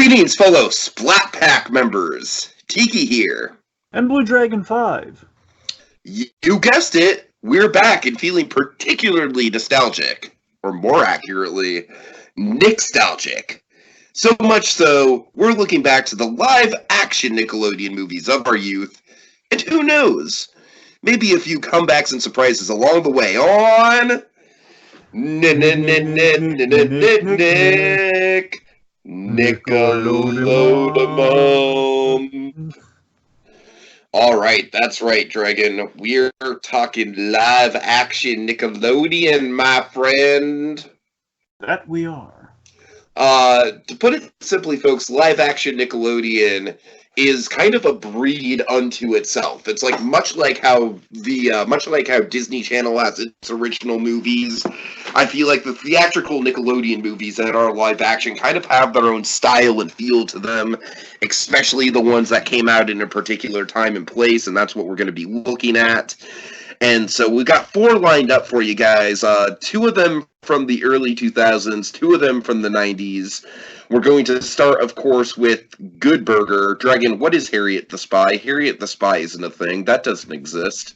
Greetings, fellow Splat Pack members. Tiki here. And BlueDragonFive. You guessed it, we're back and feeling particularly nostalgic. Or more accurately, Nickstalgic. So much so, we're looking back to the live-action Nickelodeon movies of our youth, and who knows, maybe a few comebacks and surprises along the way on... Nickelodemonth. Alright, that's right, Dragon. We're talking live-action Nickelodeon, my friend. That we are. To put it simply, folks, live-action Nickelodeon is kind of a breed unto itself. It's like much like how Disney Channel has its original movies. I feel like the theatrical Nickelodeon movies that are live action kind of have their own style and feel to them, especially the ones that came out in a particular time and place, and that's what we're going to be looking at. And so we've got 4 lined up for you guys. 2 of them from the early 2000s, 2 of them from the 90s. We're going to start, of course, with Good Burger. Dragon, what is Harriet the Spy? Harriet the Spy isn't a thing. That doesn't exist.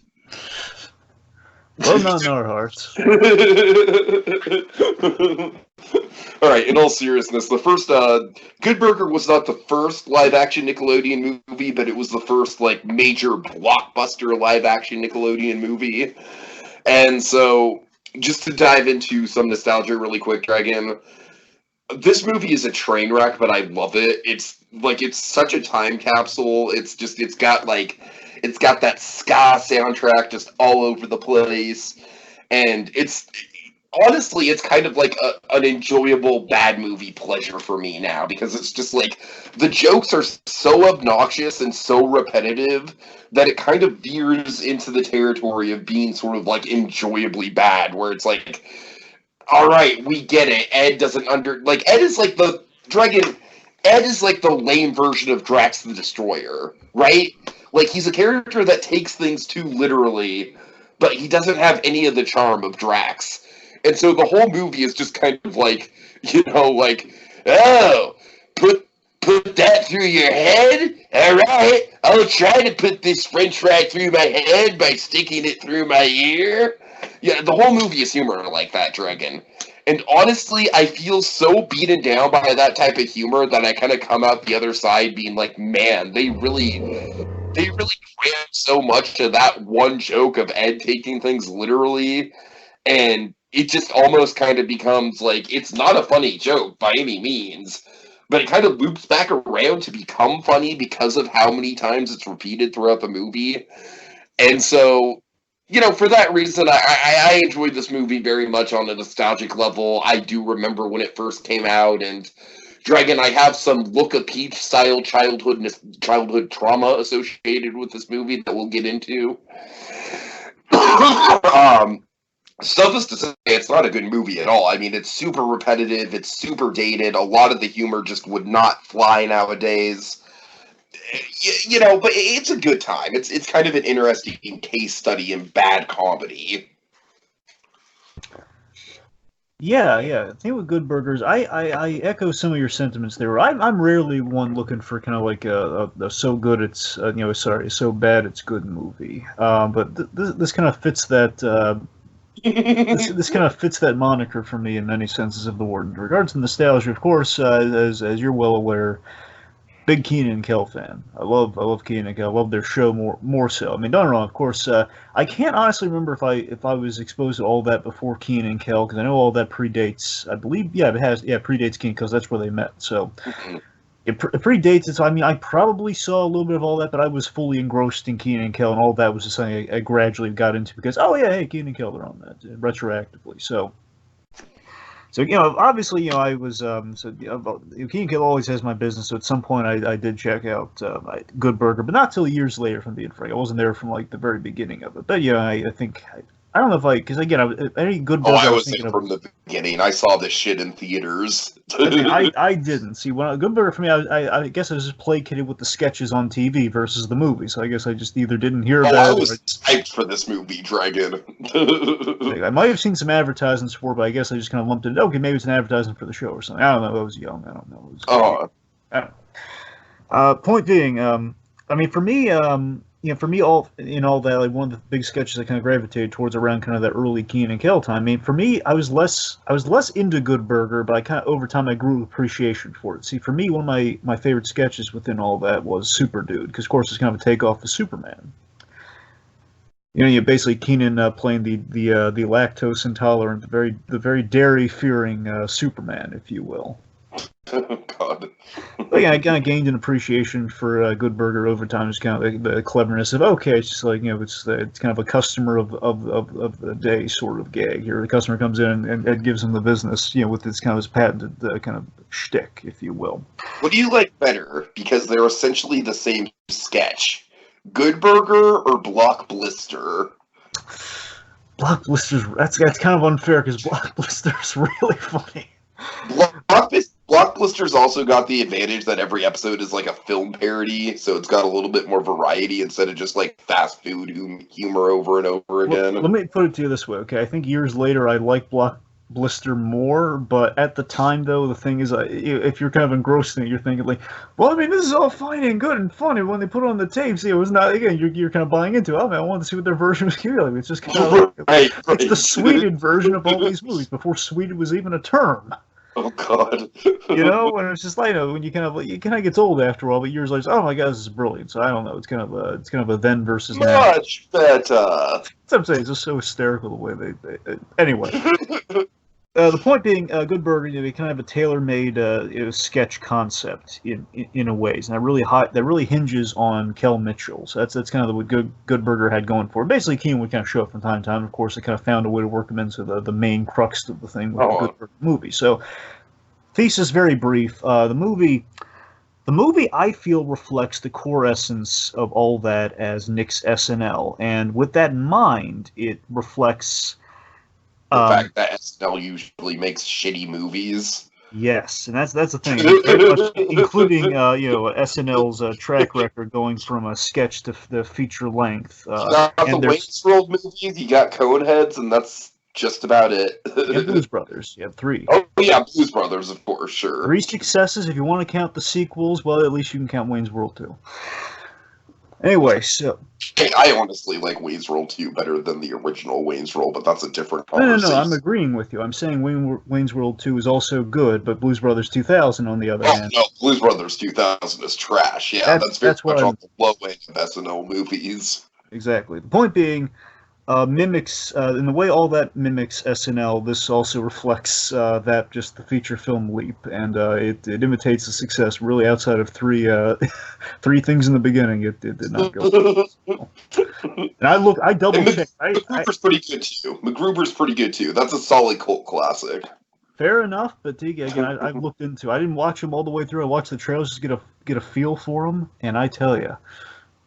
Well, not in our hearts. Alright, in all seriousness, the first, Good Burger was not the first live-action Nickelodeon movie, but it was the first, major blockbuster live-action Nickelodeon movie. And so, just to dive into some nostalgia really quick, Dragon, this movie is a train wreck, but I love it. It's such a time capsule. It's got that ska soundtrack just all over the place, and honestly, it's kind of like an enjoyable bad movie pleasure for me now, because it's just the jokes are so obnoxious and so repetitive that it kind of veers into the territory of being sort of enjoyably bad, where it's all right, we get it. Ed doesn't Ed is the Dragon. Ed is the lame version of Drax the Destroyer, right? He's a character that takes things too literally, but he doesn't have any of the charm of Drax. And so the whole movie is just kind of oh, put that through your head? Alright, I'll try to put this french fry through my head by sticking it through my ear. Yeah, the whole movie is humor like that, Dragon. And honestly, I feel so beaten down by that type of humor that I kind of come out the other side being man, they really crammed so much to that one joke of Ed taking things literally, and it just almost kind of becomes it's not a funny joke by any means, but it kind of loops back around to become funny because of how many times it's repeated throughout the movie. And so, for that reason, I enjoyed this movie very much on a nostalgic level. I do remember when it first came out, and Dragon, I have some Look of Peach style childhood trauma associated with this movie that we'll get into. Suffice to say, it's not a good movie at all. I mean, it's super repetitive, it's super dated, a lot of the humor just would not fly nowadays. But it's a good time. It's kind of an interesting case study in bad comedy. Yeah. I think with Good Burgers, I echo some of your sentiments there. I'm rarely one looking for kind of a so good it's so bad it's good movie. But this kind of fits that. This kind of fits that moniker for me in many senses of the word. In regards to nostalgia, of course, as you're well aware, big Kenan and Kel fan. I love Kenan and Kel. I love their show more so. I mean, don't get me wrong. Of course, I can't honestly remember if I was exposed to all that before Kenan and Kel, because I know all that predates. I believe, predates Kenan, because that's where they met. So it predates it. So I mean, I probably saw a little bit of all that, but I was fully engrossed in Kenan and Kel, and all that was just something I gradually got into because hey, Kenan and Kel are on that retroactively. So obviously, I was Kenan and Kel always has my business. So at some point, I did check out Good Burger, but not till years later. From being frank, I wasn't there from the very beginning of it. But I think. I don't know because again, any Good Burger. I was there from the beginning. I saw this shit in theaters. I didn't see Good Burger for me. I guess I was just placated with the sketches on TV versus the movie. So I guess I just either didn't hear about it. I was hyped for this movie, Dragon. I might have seen some advertisements for it, but I guess I just kind of lumped it. Okay, maybe it's an advertisement for the show or something. I don't know. I was young. I don't know. I don't know. Point being, I mean, for me, for me, all in all that, like one of the big sketches I kind of gravitated towards around kind of that early Keenan and Kel time. I mean, for me, I was less into Good Burger, but I kind of over time I grew appreciation for it. See, for me, one of my favorite sketches within all that was Super Dude, because of course it's kind of a takeoff of Superman. You basically Keenan playing the lactose intolerant, the very dairy fearing Superman, if you will. Oh, God. But yeah, I kind of gained an appreciation for Good Burger over time. Just kind of the cleverness of okay, it's just like it's kind of a customer of the day sort of gag here. The customer comes in and gives him the business, with this kind of his patented kind of shtick, if you will. What do you like better? Because they're essentially the same sketch. Good Burger or Block Blister? Block Blister's that's kind of unfair because Block Blister's really funny. Block Blister's also got the advantage that every episode is like a film parody, so it's got a little bit more variety instead of just like fast food humor over and over again. Let me put it to you this way, okay? I think years later I like Block Blister more, but at the time though, the thing is, if you're kind of engrossed in it, you're thinking like, well, I mean, this is all fine and good and funny. When they put it on the tapes, it was not. Again, you're kind of buying into it. Oh man, I wanted to see what their version was here. Like, it's just kind of right. It's the Sweden version of all these movies before Sweden was even a term. Oh God. And it's just like when you kind of gets old after all, but years later, oh my God, this is brilliant. So I don't know. It's kind of a then versus now. Much better. That's what I'm saying. It's just so hysterical the way they anyway. The point being, Good Burger, they kind of have a tailor-made sketch concept in a ways, and that really hinges on Kel Mitchell. So that's kind of what Good Burger had going for it. Basically, Keenan would kind of show up from time to time. Of course, they kind of found a way to work him into the main crux of the thing with the Good Burger movie. So, thesis very brief. The movie I feel reflects the core essence of all that as Nick's SNL, and with that in mind, it reflects. The fact that SNL usually makes shitty movies. Yes, and that's the thing, including SNL's track record going from a sketch to the feature length. You got the Wayne's World movies, you got Coneheads, and that's just about it. And Blues Brothers, you have 3. Oh yeah, Blues Brothers, of course, sure. 3 successes. If you want to count the sequels, well, at least you can count Wayne's World too. Anyway, so... Hey, I honestly like Wayne's World 2 better than the original Wayne's World, but that's a different conversation. No, I'm agreeing with you. I'm saying Wayne's World 2 is also good, but Blues Brothers 2000, on the other hand... No, Blues Brothers 2000 is trash. Yeah, that's very much on the low end of SNL movies. Exactly. The point being, mimics, in the way all that mimics SNL, this also reflects that just the feature film leap, and it imitates the success really outside of 3 things in the beginning. It did not go. And I double checked. MacGruber's pretty good too. MacGruber's pretty good too. That's a solid cult classic. Fair enough, but again, I've looked into. I didn't watch them all the way through. I watched the trailers just to get a feel for them, and I tell you,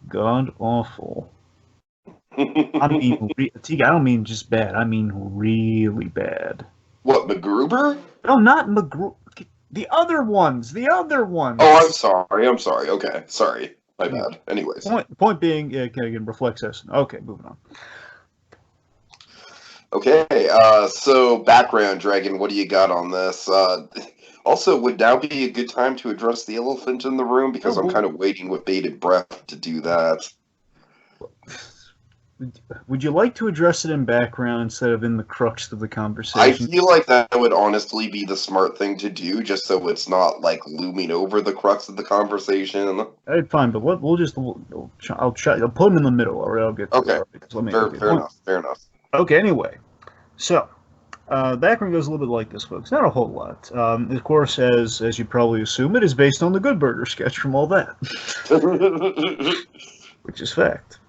god awful. I mean, I don't mean just bad. I mean really bad. What, MacGruber? No, not MacGruber. The other ones. Oh, I'm sorry. Okay, sorry. My bad. Anyways. Point being, again, reflects us. Okay, moving on. Okay, so background, Dragon, what do you got on this? Also, would now be a good time to address the elephant in the room? Because I'm kind of waiting with bated breath to do that. Would you like to address it in background instead of in the crux of the conversation? I feel like that would honestly be the smart thing to do, just so it's not like looming over the crux of the conversation. Alright, fine, but I'll put them in the middle, or I'll get to it. Fair enough. Okay, anyway, so background goes a little bit like this, folks. Not a whole lot. Of course, as you probably assume, it is based on the Good Burger sketch from all that, which is fact.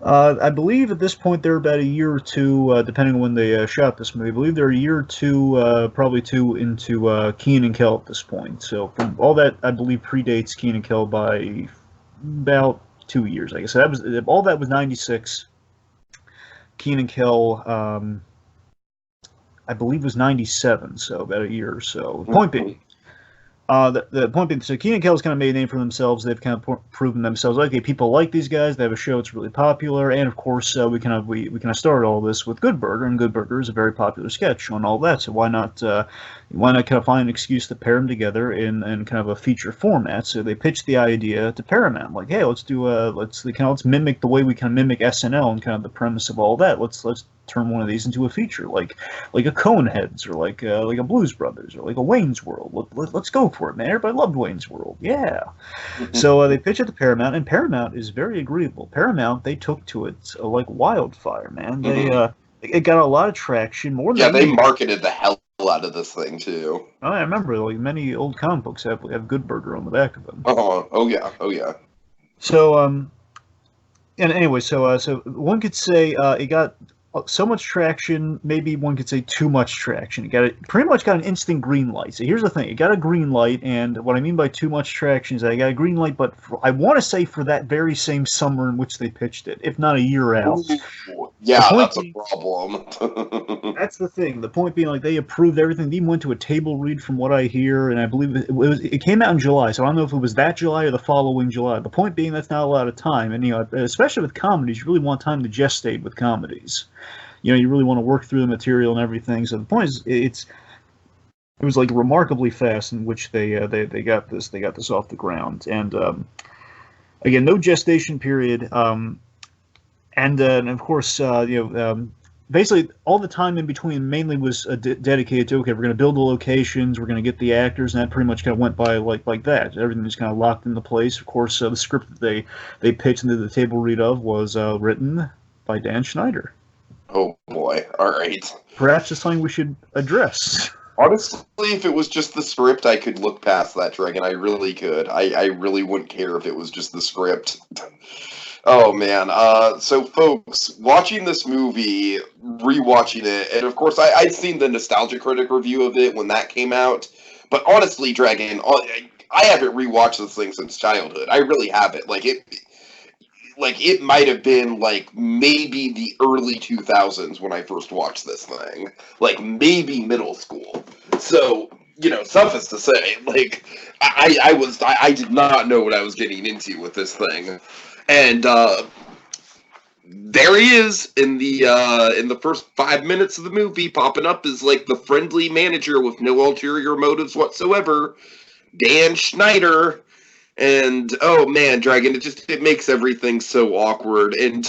I believe at this point they're about a year or two, depending on when they shot this movie. I believe they're a year or two, probably 2 into Keenan and Kel at this point. So from all that, I believe predates Keenan and Kel by about 2 years. I guess all that was 96. Keenan and Kel, I believe, was 97. So about a year or so. Point being, The point being, so Keenan and Kel's kind of made a name for themselves. They've kind of proven themselves. Okay, people like these guys. They have a show that's really popular, and of course, we kind of started all this with Good Burger, and Good Burger is a very popular sketch on all that. So why not kind of find an excuse to pair them together in kind of a feature format? So they pitched the idea to Paramount, like, hey, let's mimic the way we kind of mimic SNL and kind of the premise of all that. Let's turn one of these into a feature, like a Coneheads, or like a Blues Brothers, or like a Wayne's World. Let's go for it, man. Everybody loved Wayne's World, yeah. So they pitched it to Paramount, and Paramount is very agreeable. Paramount, they took to it like wildfire, man. It got a lot of traction, more than they marketed the hell out of this thing too. I remember, like, many old comic books have Good Burger on the back of them. Oh yeah. So and anyway, so one could say it got so much traction, maybe one could say too much traction. It pretty much got an instant green light. So here's the thing: it got a green light, and what I mean by too much traction is that I got a green light, but I want to say for that very same summer in which they pitched it, if not a year out. Yeah, that's a problem. That's the thing. The point being, like, they approved everything. They even went to a table read, from what I hear, and I believe it came out in July. So I don't know if it was that July or the following July. The point being, that's not a lot of time, and especially with comedies, you really want time to gestate with comedies. You really want to work through the material and everything. So the point is, it was like remarkably fast in which they got this off the ground, and again, no gestation period, and of course, basically all the time in between mainly was dedicated to, okay, we're going to build the locations, we're going to get the actors, and that pretty much kind of went by like that. Everything was kind of locked into place. Of course, the script that they pitched into the table read of was written by Dan Schneider. Oh boy! All right. Perhaps it's something we should address. Honestly, if it was just the script, I could look past that, Dragon. I really could. I really wouldn't care if it was just the script. Oh man. So folks, watching this movie, rewatching it, and of course I'd seen the Nostalgia Critic review of it when that came out. But honestly, Dragon, I haven't rewatched this thing since childhood. I really haven't. It might have been like maybe the early 2000s when I first watched this thing, like maybe middle school. So, suffice to say, like, I did not know what I was getting into with this thing, and there he is in the first 5 minutes of the movie, popping up as like the friendly manager with no ulterior motives whatsoever, Dan Schneider. And oh man, Dragon, it makes everything so awkward. And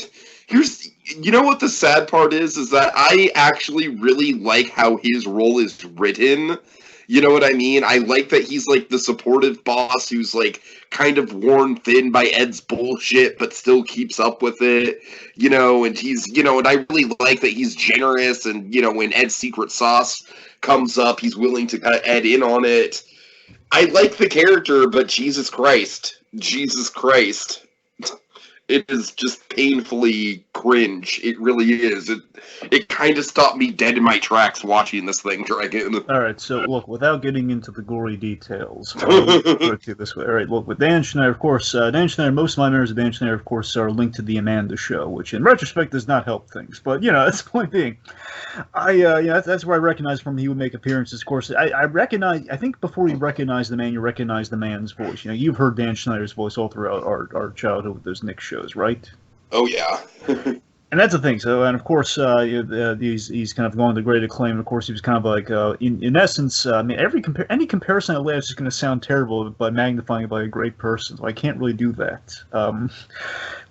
what the sad part is that I actually really like how his role is written. You know what I mean? I like that he's like the supportive boss who's like kind of worn thin by Ed's bullshit, but still keeps up with it. And he's, and I really like that he's generous, and when Ed's secret sauce comes up, he's willing to cut Ed in on it. I like the character, but Jesus Christ. It is just painfully cringe. It really is. It kind of stopped me dead in my tracks watching this thing, Dragon. Alright, so look, without getting into the gory details, put it to you this way. Alright, look, with Dan Schneider, of course, most of my memories of Dan Schneider, of course, are linked to The Amanda Show, which in retrospect does not help things. But, that's the point being. That's where I recognize from he would make appearances. Of course, I think before you recognize the man, you recognize the man's voice. You've heard Dan Schneider's voice all throughout our childhood with those Nick shows, right? Oh, yeah. And that's the thing. So, and of course, he's kind of going to great acclaim. Of course, he was kind of like, in essence, any comparison I lay is just going to sound terrible by magnifying it by a great person. So I can't really do that.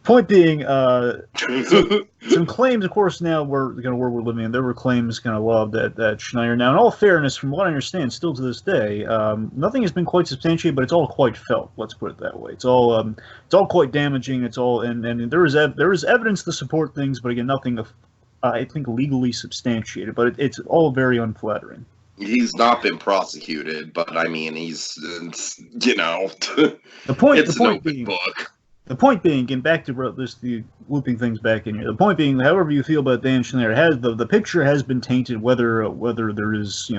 Point being, some claims, of course, now where we're living in, there were claims kind of loved that Schneider. Now, in all fairness, from what I understand, still to this day, nothing has been quite substantiated, but it's all quite felt. Let's put it that way. It's all quite damaging. It's all, and there is evidence to support things, but again, nothing I think legally substantiated. But it's all very unflattering. He's not been prosecuted, but I mean, the point being, book. The point being, getting back to the looping things back in here. The point being, however you feel about Dan Schneider, the picture has been tainted. Whether there is,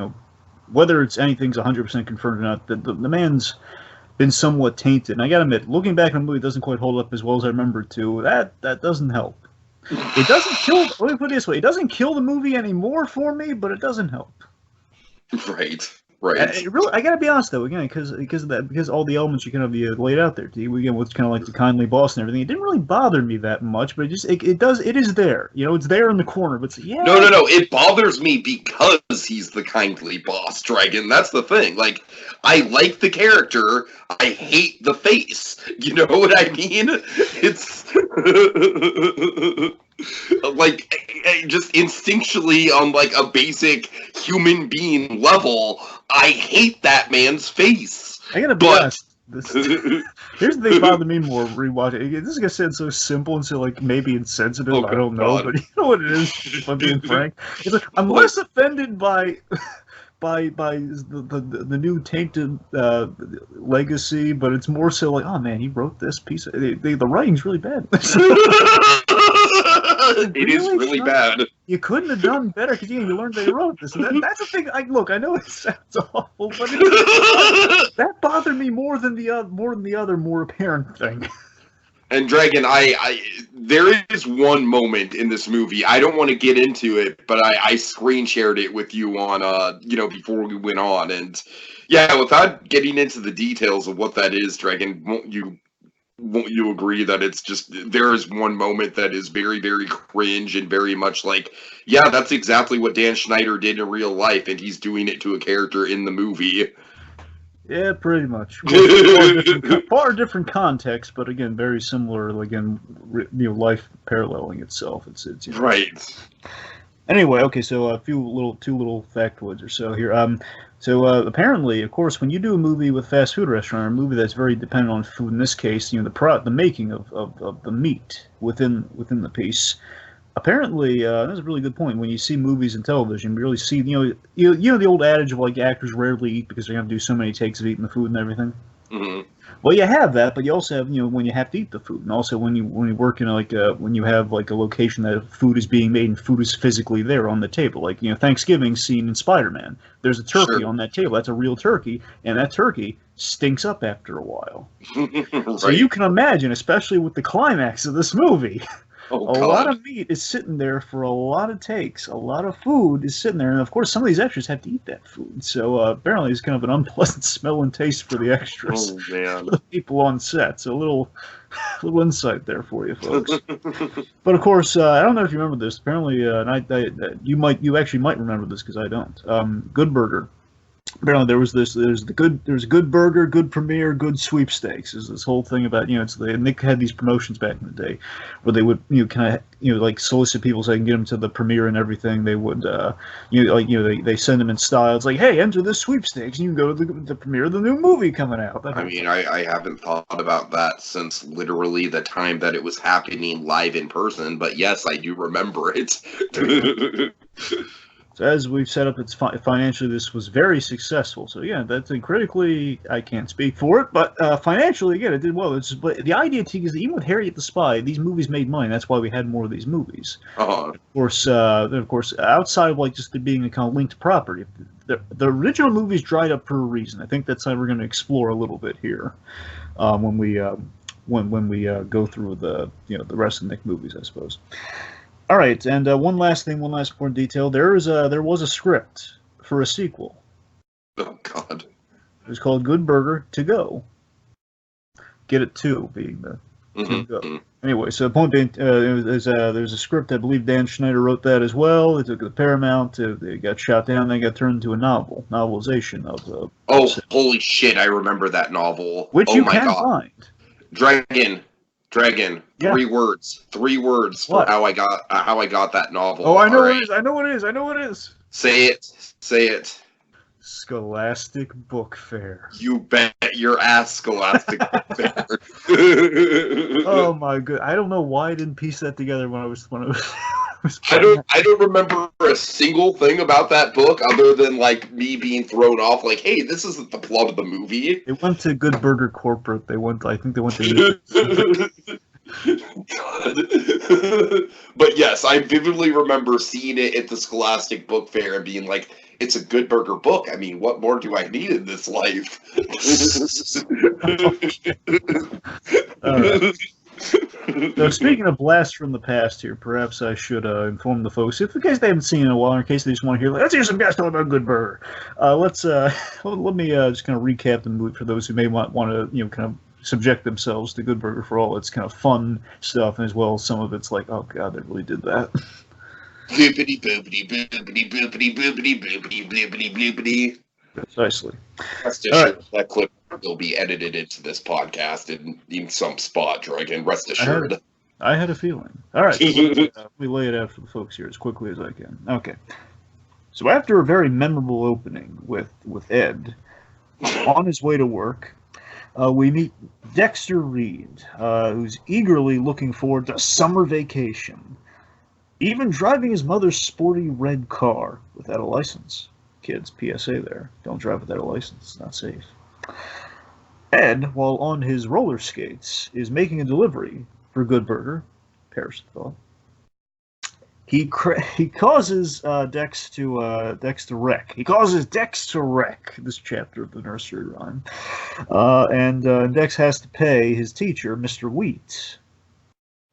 whether it's anything's 100% confirmed or not, the man's been somewhat tainted. And I gotta admit, looking back on the movie, it doesn't quite hold up as well as I remember it to. That doesn't help. It doesn't kill. Let me put it this way: it doesn't kill the movie anymore for me, but it doesn't help. Right. Right. Really, I gotta be honest though, again, because of that, because all the elements you kind of laid out there, again, with kind of like the kindly boss and everything, it didn't really bother me that much, but it is there, it's there in the corner, but yeah. No, it bothers me because he's the kindly boss, Dragon. That's the thing. Like, I like the character, I hate the face. You know what I mean? It's like, just instinctually on like a basic human being level, I hate that man's face. I gotta be honest. Here's the thing bothered me more rewatching. This is gonna sound so simple and so like maybe insensitive. I don't know, but you know what it is. If I'm being frank, it's like I'm less offended by the new tainted legacy, but it's more so like, oh man, he wrote this piece. The writing's really bad. It is really bad. You couldn't have done better because you learned they wrote this. And that's the thing. I know it sounds awful, but that bothered me more than the other more apparent thing. And Dragon, there is one moment in this movie. I don't want to get into it, but I screen shared it with you on before we went on, and yeah, without getting into the details of what that is, Dragon, won't you agree that it's just, there is one moment that is very, very cringe and very much like, yeah, that's exactly what Dan Schneider did in real life, and he's doing it to a character in the movie. Yeah, pretty much. Well, far different context, but again, very similar. Again, life paralleling itself. It's right. Anyway, okay, so two little factoids or so here. So apparently, of course, when you do a movie with a fast food restaurant, or a movie that's very dependent on food, in this case, the making of the meat within the piece. Apparently, that's a really good point. When you see movies and television, you really see, the old adage of like actors rarely eat because they're going to do so many takes of eating the food and everything. Mm-hmm. Well, you have that, but you also have, when you have to eat the food, and also when you work in when you have like a location that food is being made and food is physically there on the table, like Thanksgiving scene in Spider-Man. There's a turkey on that table. That's a real turkey, and that turkey stinks up after a while. Right. So you can imagine, especially with the climax of this movie. A lot of meat is sitting there for a lot of takes. A lot of food is sitting there. And, of course, some of these extras have to eat that food. So, apparently, it's kind of an unpleasant smell and taste for the extras. Oh, man. For the people on set. So, a little insight there for you, folks. But, of course, I don't know if you remember this. Apparently, you actually might remember this because I don't. Good Burger. Apparently there was a good burger, good premiere, good sweepstakes. Is this whole thing about Nick had these promotions back in the day, where they would like solicit people so they can get them to the premiere and everything. They would they send them in style. It's like, hey, enter this sweepstakes and you can go to the premiere of the new movie coming out. I haven't thought about that since literally the time that it was happening live in person, but yes, I do remember it. So as we've set up, it's financially this was very successful. So yeah, that's critically I can't speak for it, but financially again it did well. But the idea, Tiki, is that even with Harriet the Spy, these movies made money. That's why we had more of these movies. Uh-huh. Of course, outside of like just it being a kind of linked property, the original movies dried up for a reason. I think that's how we're going to explore a little bit here when we go through the the rest of the Nick movies, I suppose. All right, and one last important detail. There was a script for a sequel. Oh God! It was called Good Burger to Go. Get it to being the to go. Anyway, so the point being, there's a script. I believe Dan Schneider wrote that as well. They took it to Paramount. They got shot down. They got turned into a novelization of the. Holy shit! I remember that novel. Which you can find. Dragon. Yeah. 3 words. 3 words for how I got that novel. Oh, I know what it is. I know what it is. Say it. Scholastic Book Fair. You bet your ass, Scholastic Book Fair. Oh my god! I don't know why I didn't piece that together when I was. I don't remember a single thing about that book other than like me being thrown off. Like, hey, this isn't the plot of the movie. They went to Good Burger Corporate. I think they went to. God. But yes, I vividly remember seeing it at the Scholastic Book Fair and being like, it's a Good Burger book. I mean, what more do I need in this life? All right. So speaking of blasts from the past here, perhaps I should inform the folks, if in case they haven't seen it in a while, in case they just want to hear, let's hear some guys talk about Good Burger. Let me just kind of recap the movie for those who may want to, kind of subject themselves to Good Burger for all its kind of fun stuff, as well as some of it's like, oh god, they really did that. Boopity boopity boopity boopity boopity boopity boopity boopity. Precisely. Rest assured, that clip will be edited into this podcast in some spot, Dragon. Rest assured. I had a feeling. All right, so let me lay it out for the folks here as quickly as I can. Okay. So after a very memorable opening with Ed, on his way to work, we meet Dexter Reed, who's eagerly looking forward to summer vacation, even driving his mother's sporty red car without a license. Kids, PSA there. Don't drive without a license. It's not safe. Ed, while on his roller skates, is making a delivery for Good Burger. Perish the thought. He causes Dex to wreck. He causes Dex to wreck this chapter of the nursery rhyme, and Dex has to pay his teacher, Mr. Wheat,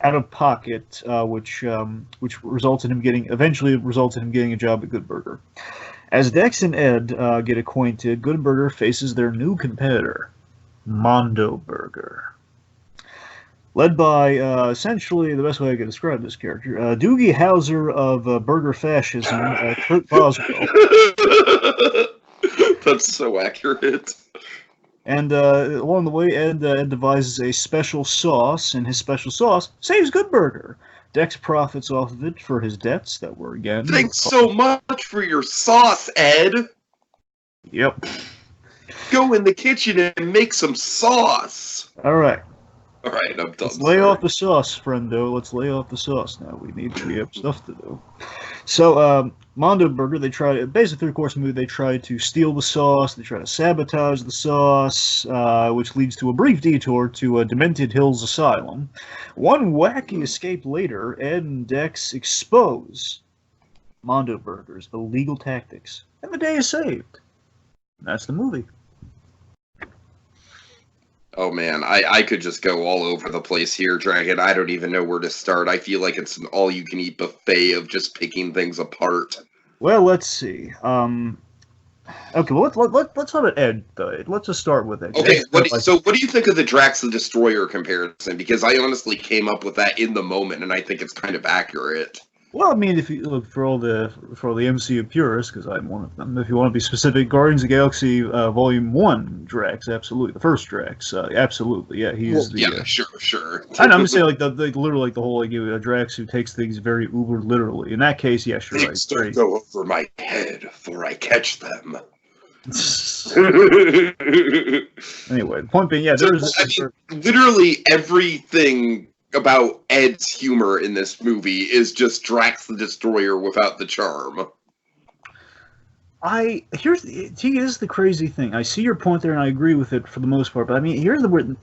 out of pocket, which eventually results in him getting a job at Good Burger. As Dex and Ed get acquainted, Good Burger faces their new competitor, Mondo Burger. Led by, essentially, the best way I could describe this character, Doogie Howser of burger fascism, Kurt Boswell. That's so accurate. And along the way, Ed devises a special sauce, and his special sauce saves Good Burger. Dex profits off of it for his debts that were, again... Thanks so much for your sauce, Ed! Yep. Go in the kitchen and make some sauce! Alright. Alright, I'm done. Let's lay off the sauce, friendo. Let's lay off the sauce now. We have stuff to do. So, Mondo Burger, basically through the course of the movie, they try to steal the sauce, they try to sabotage the sauce, which leads to a brief detour to Demented Hills Asylum. One wacky escape later, Ed and Dex expose Mondo Burger's illegal tactics, and the day is saved. And that's the movie. Oh man, I could just go all over the place here, Dragon. I don't even know where to start. I feel like it's an all-you-can-eat buffet of just picking things apart. Well, let's see. Okay, well, let's have an Ed, though. Let's just start with Ed. Okay, so what do you think of the Drax the Destroyer comparison? Because I honestly came up with that in the moment, and I think it's kind of accurate. Well, I mean, if you look for all the MCU purists, because I'm one of them, if you want to be specific, Guardians of the Galaxy Volume 1 Drax, absolutely. The first Drax, absolutely. Yeah, he's sure. I know, I'm just saying, literally, the whole, Drax who takes things very uber literally. In that case, yeah, sure. Things don't go over my head, for I catch them. Anyway, the point being, yeah, literally everything about Ed's humor in this movie is just Drax the Destroyer without the charm. Here's the crazy thing. I see your point there, and I agree with it for the most part. But I mean, here's the word.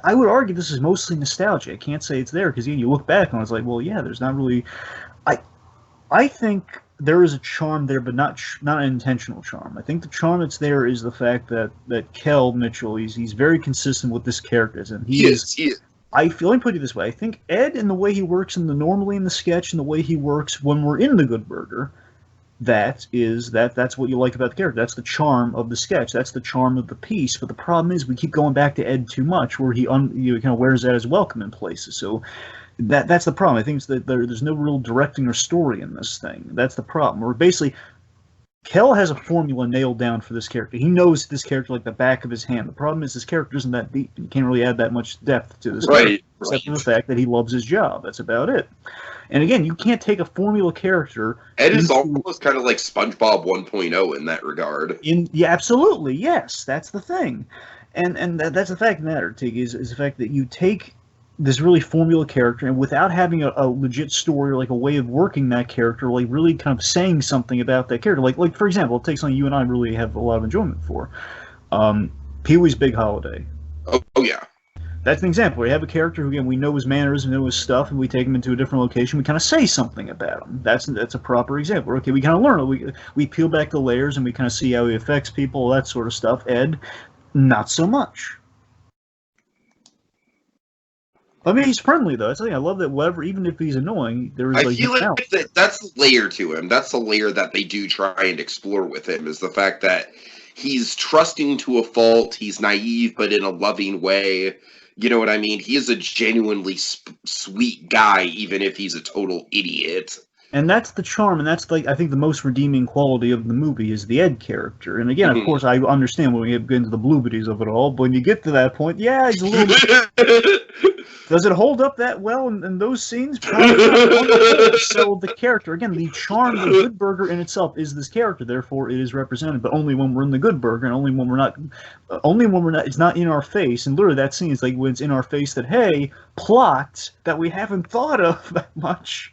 I would argue this is mostly nostalgia. I can't say it's there because you look back and it's like, well, yeah, there's not really. I think there is a charm there, but not an intentional charm. I think the charm that's there is the fact that Kel Mitchell, he's very consistent with this character, and he is. Let me put it this way. I think Ed, in the way he works normally in the sketch, and the way he works when we're in the Good Burger, that's what you like about the character. That's the charm of the sketch. That's the charm of the piece. But the problem is we keep going back to Ed too much, where he kind of wears that as welcome in places. So that's the problem. I think it's that there's no real directing or story in this thing. That's the problem. Where basically, Kel has a formula nailed down for this character. He knows this character like the back of his hand. The problem is this character isn't that deep. You can't really add that much depth to this character, except for the fact that he loves his job. That's about it. And again, you can't take a formula character. Ed is almost kind of like SpongeBob 1.0 in that regard. Yeah, absolutely. Yes, that's the thing. And that's the fact of the matter, Tig, is the fact that you take this really formula character, and without having a legit story or like a way of working that character, like really kind of saying something about that character, like for example, it takes something you and I really have a lot of enjoyment for, Pee-wee's Big Holiday. Oh yeah, that's an example where you have a character who, again, we know his manners and know his stuff, and we take him into a different location. We kind of say something about him. That's a proper example. Okay, we kind of learn. We peel back the layers and we kind of see how he affects people, that sort of stuff. Ed, not so much. I mean, he's friendly though. That's the thing. I love that. Whatever, even if he's annoying, there is I like feel he's like that's the layer to him. That's the layer that they do try and explore with him, is the fact that he's trusting to a fault. He's naive, but in a loving way. You know what I mean? He is a genuinely sweet guy, even if he's a total idiot. And that's the charm, and that's like I think the most redeeming quality of the movie is the Ed character. And again, of course, I understand when we get into the blueberries of it all, but when you get to that point, yeah, he's a little. Does it hold up that well in those scenes? Probably not. So the character, again, the charm of Good Burger in itself is this character. Therefore, it is represented, but only when we're in the Good Burger, and only when we're not. It's not in our face. And literally, that scene is like when it's in our face that hey, plot that we haven't thought of that much.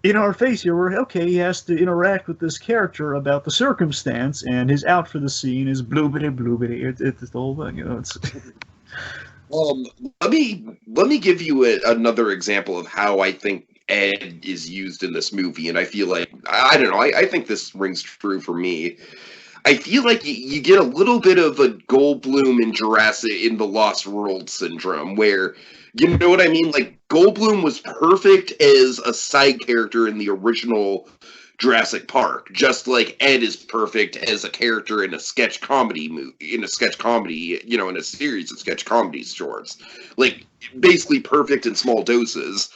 In our face here, where okay, he has to interact with this character about the circumstance, and his out for the scene is bloobity. It's the whole thing, you know. It's let me give you another example of how I think Ed is used in this movie, and I feel like I don't know. I think this rings true for me. I feel like you get a little bit of a Goldblum in Jurassic in the Lost World syndrome, where you know what I mean. Like Goldblum was perfect as a side character in the original Jurassic Park, just like Ed is perfect as a character in a sketch comedy movie, in a series of sketch comedy shorts. Like basically perfect in small doses.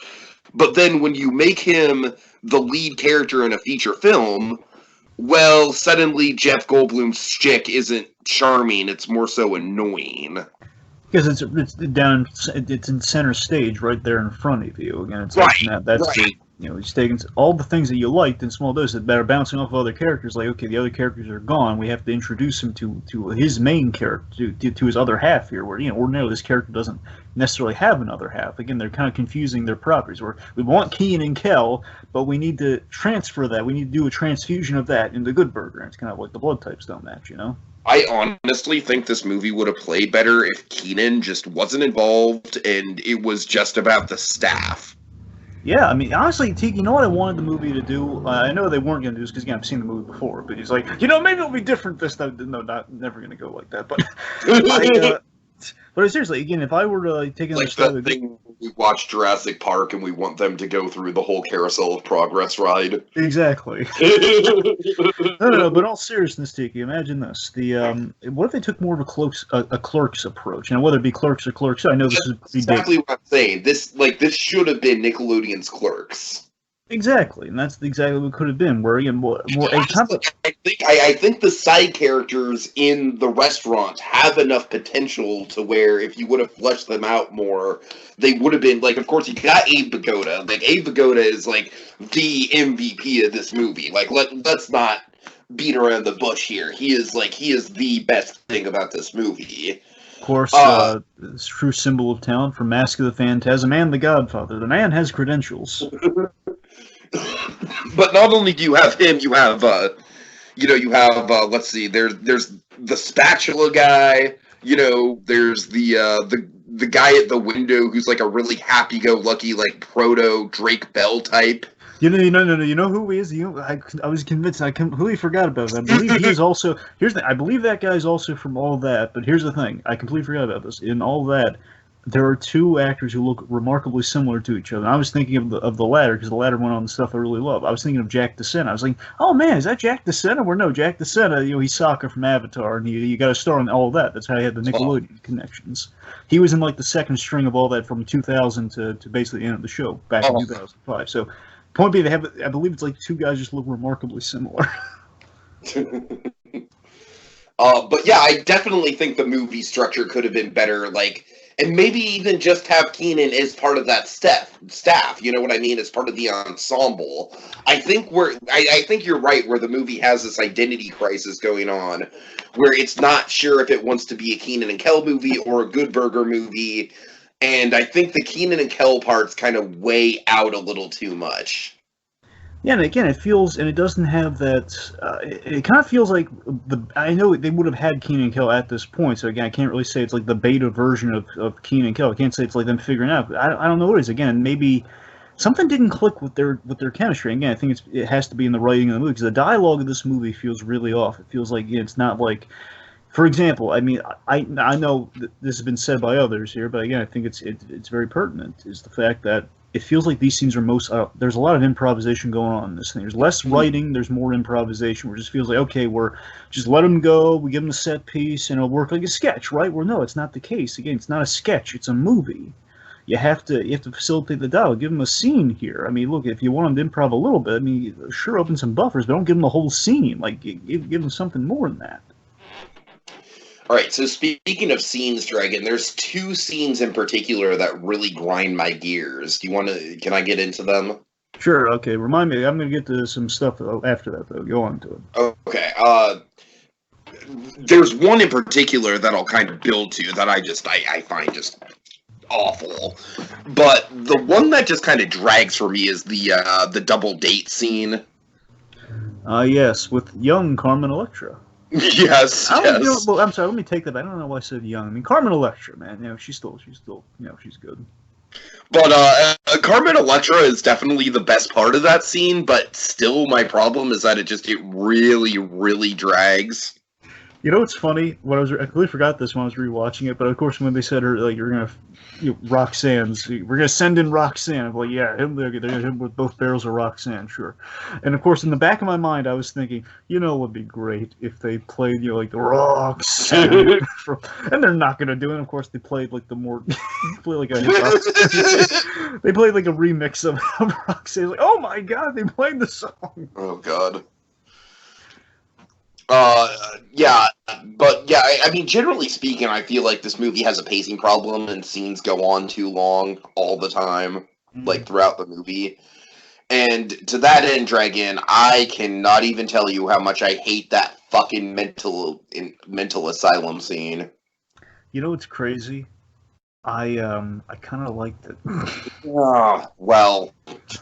But then when you make him the lead character in a feature film, well, suddenly Jeff Goldblum's shtick isn't charming; it's more so annoying. Because it's in center stage, right there in front of you. Again, it's right. Like, that's right. He's taking all the things that you liked in small doses that are bouncing off of other characters. Like, okay, the other characters are gone. We have to introduce him to his main character, to his other half here. Where ordinarily this character doesn't necessarily have another half. Again, they're kind of confusing their properties. Where we want Keen and Kel, but we need to transfer that. We need to do a transfusion of that into Good Burger. It's kind of like the blood types don't match, I honestly think this movie would have played better if Keenan just wasn't involved and it was just about the staff. Yeah, I mean, honestly, Tiki, you know what I wanted the movie to do? I know they weren't going to do this because, again, I've seen the movie before, but he's like, maybe it'll be different this time. No, never going to go like that. But but seriously, again, if I were to take another that thing we watch Jurassic Park and we want them to go through the whole Carousel of Progress ride. Exactly. No, but in all seriousness, Tiki, imagine this. What if they took more of a Clerks approach? Whether it be Clerks or Clerks, I know this is exactly what I'm saying. This should have been Nickelodeon's Clerks. Exactly, and that's exactly what it could have been. Where again, I think the side characters in the restaurant have enough potential to where if you would have fleshed them out more, they would have been like. Of course, you got Abe Vigoda. Like Abe Vigoda is like the MVP of this movie. Like let's not beat around the bush here. He is the best thing about this movie. Of course, this true symbol of talent for Mask of the Phantasm and The Godfather. The man has credentials. But not only do you have him, you have let's see, there's the spatula guy, there's the guy at the window who's like a really happy-go-lucky, like proto Drake Bell type. You know who he is? I was convinced. I completely forgot about that. I believe he is also. I believe that guy's also from All That. But here's the thing: I completely forgot about this. In All That, there are two actors who look remarkably similar to each other. And I was thinking of the latter because the latter went on the stuff I really love. I was thinking of Jack DeSena. I was like, oh man, is that Jack DeSena? Well, no, Jack DeSena. He's Sokka from Avatar, and you got to star in All That. That's how he had the Nickelodeon connections. He was in like the second string of All That from 2000 to basically the end of the show back in 2005. So. Point being, I believe it's like two guys just look remarkably similar. But yeah, I definitely think the movie structure could have been better, and maybe even just have Keenan as part of that staff. You know what I mean? As part of the ensemble. I think you're right where the movie has this identity crisis going on, where it's not sure if it wants to be a Keenan and Kel movie or a Good Burger movie. And I think the Keenan and Kel parts kind of weigh out a little too much. Yeah, and again, it doesn't have that. It kind of feels like I know they would have had Keenan and Kel at this point, so again, I can't really say it's like the beta version of Keenan and Kel. I can't say it's like them figuring out. I don't know what it is. Again, maybe something didn't click with their chemistry. Again, I think it has to be in the writing of the movie because the dialogue of this movie feels really off. It feels like it's not like. For example, I mean, I know that this has been said by others here, but again, I think it's very pertinent. Is the fact that it feels like these scenes are most there's a lot of improvisation going on in this thing. There's less writing, there's more improvisation. Where it just feels like, okay, we're just let them go, we give them a set piece, and it'll work like a sketch, right? Well, no, it's not the case. Again, it's not a sketch; it's a movie. You have to facilitate the dialogue. Give them a scene here. I mean, look, if you want them to improv a little bit, I mean, sure, open some buffers, but don't give them the whole scene. Like, give them something more than that. All right, so speaking of scenes, Dragon, there's two scenes in particular that really grind my gears. Can I get into them? Sure, okay. Remind me, I'm going to get to some stuff after that, though. Go on to it. Okay, there's one in particular that I'll kind of build to that I find just awful. But the one that just kind of drags for me is the double date scene. Yes, with young Carmen Electra. Yes. Well, I'm sorry. Let me take that back. I don't know why I said young. I mean, Carmen Electra, man. You know, she's still, she's good. But Carmen Electra is definitely the best part of that scene. But still, my problem is that it really, really drags. You know what's funny? I completely forgot this when I was rewatching it. But of course, when they said her, like, you're gonna, Roxanne's, we're gonna send in Roxanne. I'm like, yeah, they're gonna hit him with both barrels of Roxanne, sure. And of course, in the back of my mind, I was thinking, it would be great if they played, like the Roxanne, and they're not gonna do it. And of course, they played like the more, they played like a remix of Roxanne. Like, oh my god, they played the song. Oh god. I mean, generally speaking, I feel like this movie has a pacing problem and scenes go on too long all the time, like throughout the movie. And to that end, Dragon, I cannot even tell you how much I hate that fucking mental asylum scene. You know what's crazy? I kind of liked it. Oh, well.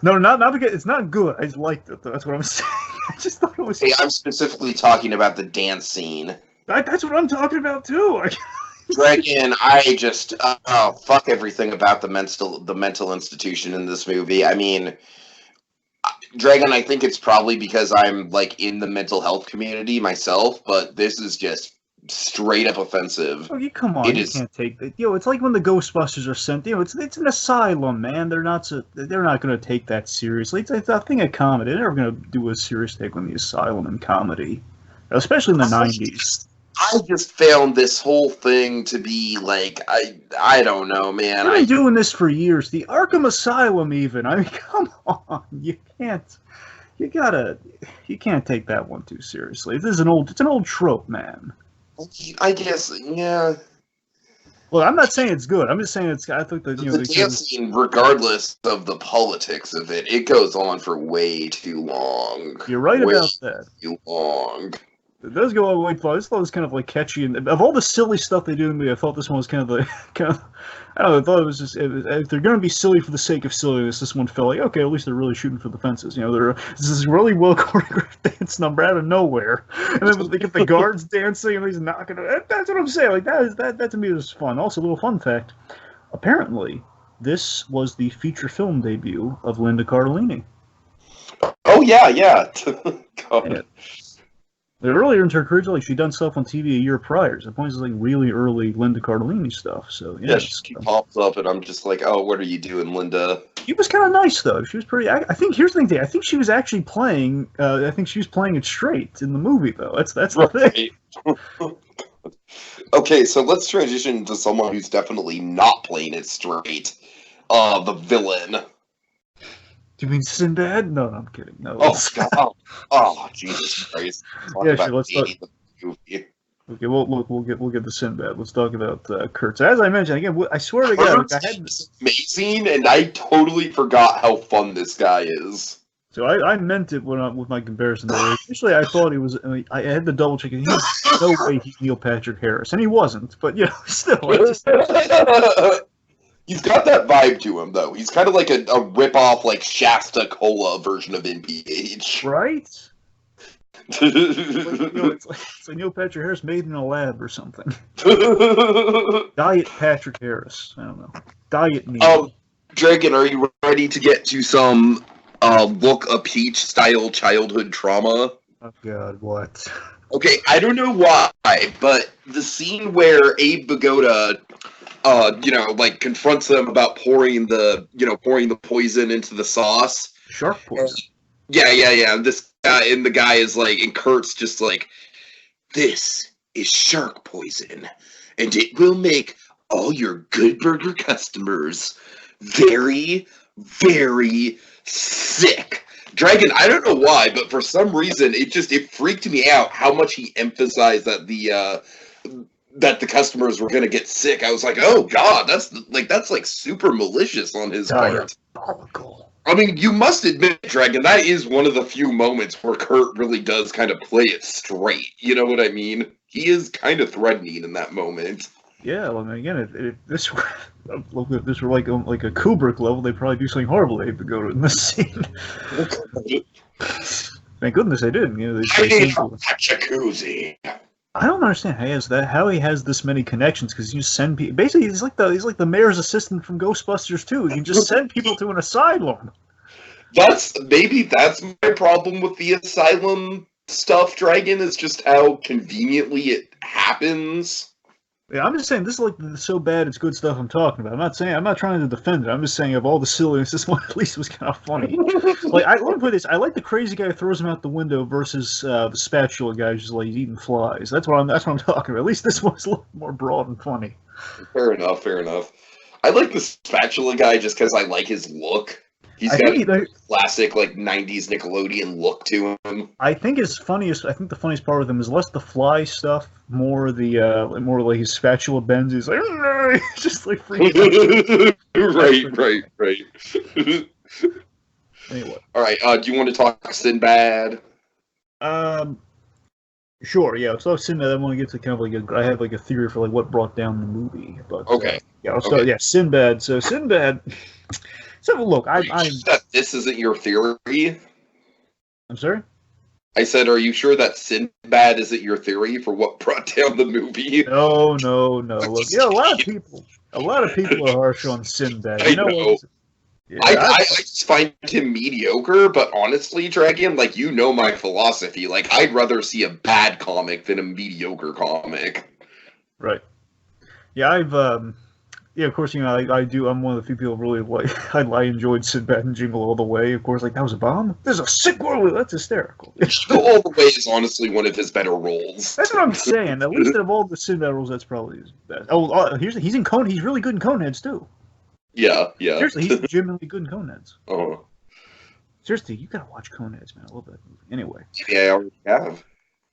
No, not because it's not good. I just liked it, though. That's what I'm saying. I just thought it was. Hey, I'm specifically talking about the dance scene. That's what I'm talking about too. Dragon, fuck everything about the mental institution in this movie. I mean, Dragon, I think it's probably because I'm like in the mental health community myself, but this is just straight up offensive. Oh, come on! You can't take that. It's like when the Ghostbusters are sent. It's an asylum, man. They're not going to take that seriously. It's a thing of comedy. They're never going to do a serious take on the asylum in comedy, especially in the '90s. I just found this whole thing to be like I don't know, man. I've been doing this for years. The Arkham Asylum, even. I mean, come on, you can't. You can't take that one too seriously. It's an old trope, man. I guess, yeah. Well, I'm not saying it's good. I'm just saying I think that the dance scene, regardless of the politics of it, it goes on for way too long. You're right about that. Too long. It does go on way too long. This one was kind of like catchy, and of all the silly stuff they do in the movie, I thought this one was kind of I don't know. I thought it was just if they're going to be silly for the sake of silliness, this one felt like, okay, at least they're really shooting for the fences. This is really well choreographed dance number out of nowhere, and then they get the guards dancing, and he's not going to. That's what I'm saying. Like that to me was fun. Also, a little fun fact: apparently, this was the feature film debut of Linda Cardellini. Oh yeah. God. Yeah. Earlier in her career, like she'd done stuff on TV a year prior. So the point is like really early Linda Cardellini stuff. So yeah, she pops up, and I'm just like, oh, what are you doing, Linda? She was kind of nice though. She was pretty. I think here's the thing. I think she was actually playing. I think she was playing it straight in the movie though. That's the thing. Okay, so let's transition to someone who's definitely not playing it straight. The villain. Do you mean Sinbad? No, I'm kidding. No. Oh, Jesus Christ! Let's talk. Okay, we'll get the Sinbad. Let's talk about Kurt. So as I mentioned again, I swear to God, I had this amazing, and I totally forgot how fun this guy is. So I meant it with my comparison. Initially, I thought he was. I had to double check. No way he's Neil Patrick Harris, and he wasn't. But still. He's got that vibe to him, though. He's kind of like a rip-off, like, Shasta Cola version of NPH. Right? It's like Neil Patrick Harris made in a lab or something. Diet Patrick Harris. I don't know. Diet Neil. Dragon, are you ready to get to some Look a Peach style childhood trauma? Oh God, what? Okay, I don't know why, but the scene where Abe Vigoda, like confronts them about pouring the poison into the sauce. Shark poison. Yeah. This guy and the guy is like, and Kurt's just like, this is shark poison, and it will make all your Good Burger customers very, very sick. Dragon, I don't know why, but for some reason it freaked me out how much he emphasized that the customers were gonna get sick. I was like, oh God, that's like super malicious on his part. Diabolical. I mean, you must admit, Dragon, that is one of the few moments where Kurt really does kind of play it straight. You know what I mean? He is kind of threatening in that moment. Yeah, well, I mean, again, if this were like a Kubrick level, they'd probably do something horrible to Vigoda in this scene. Thank goodness they didn't. You know, I need a jacuzzi. I don't understand how he has this many connections, because you send people. Basically, he's like the mayor's assistant from Ghostbusters too. He can just send people to an asylum. Maybe that's my problem with the asylum stuff, Dragon, is just how conveniently it happens. Yeah, I'm just saying this is like the so bad it's good stuff I'm talking about. I'm not trying to defend it. I'm just saying of all the silliness, this one at least was kind of funny. Let me put this: I like the crazy guy who throws him out the window versus the spatula guy who's just like he's eating flies. That's what I'm talking about. At least this one's a little more broad and funny. Fair enough. I like the spatula guy just because I like his look. He's got a classic like '90s Nickelodeon look to him. I think the funniest part with him is less the fly stuff, more like his spatula bends. He's like, just like freaking out. Right. Anyway, all right. Do you want to talk Sinbad? Sure. Yeah. So Sinbad, I want to get to kind of I have like a theory for like what brought down the movie. But okay. I'll start. Okay. Yeah, Sinbad. So Sinbad. So look, this isn't your theory? I'm sorry? I said, are you sure that Sinbad isn't your theory for what brought down the movie? No. Look, a lot of people are harsh on Sinbad. I know. Yeah, I just find him mediocre, but honestly, Dragon, like, you know my philosophy. Like, I'd rather see a bad comic than a mediocre comic. Right. Yeah, yeah, of course, I do. I'm one of the few people really like. I enjoyed Sinbad and Jingle All the Way. Of course, like that was a bomb. There's a sick world. That's hysterical. Jingle All the Way is honestly one of his better roles. That's what I'm saying. At least of all the Sinbad roles, that's probably his best. He's in Cone. He's really good in Coneheads too. Yeah. Seriously, he's genuinely good in Coneheads. Oh. Seriously, you gotta watch Coneheads, man. I love that movie. Anyway. Yeah, I already have.